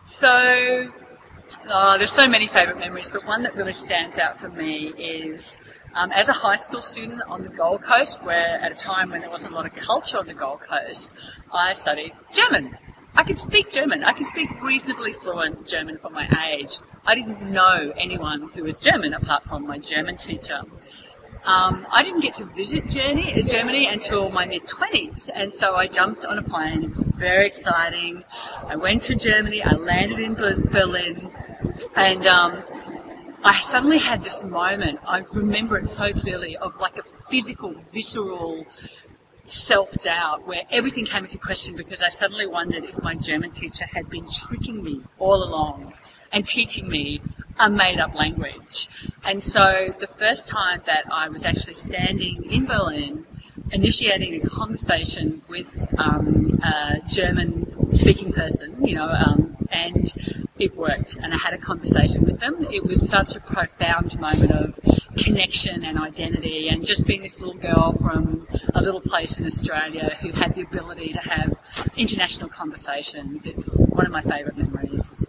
So, there's so many favourite memories, but one that really stands out for me is as a high school student on the Gold Coast, where at a time when there wasn't a lot of culture on the Gold Coast, I studied German. I could speak German. I could speak reasonably fluent German for my age. I didn't know anyone who was German apart from my German teacher. I didn't get to visit Germany until my mid-20s, and so I jumped on a plane. It was very exciting. I went to Germany, I landed in Berlin, and I suddenly had this moment, I remember it so clearly, of like a physical, visceral self-doubt where everything came into question because I suddenly wondered if my German teacher had been tricking me all along and teaching me a made-up language. And so the first time that I was actually standing in Berlin, initiating a conversation with a German-speaking person, and it worked, and I had a conversation with them. It was such a profound moment of connection and identity, and just being this little girl from a little place in Australia who had the ability to have international conversations. It's one of my favourite memories.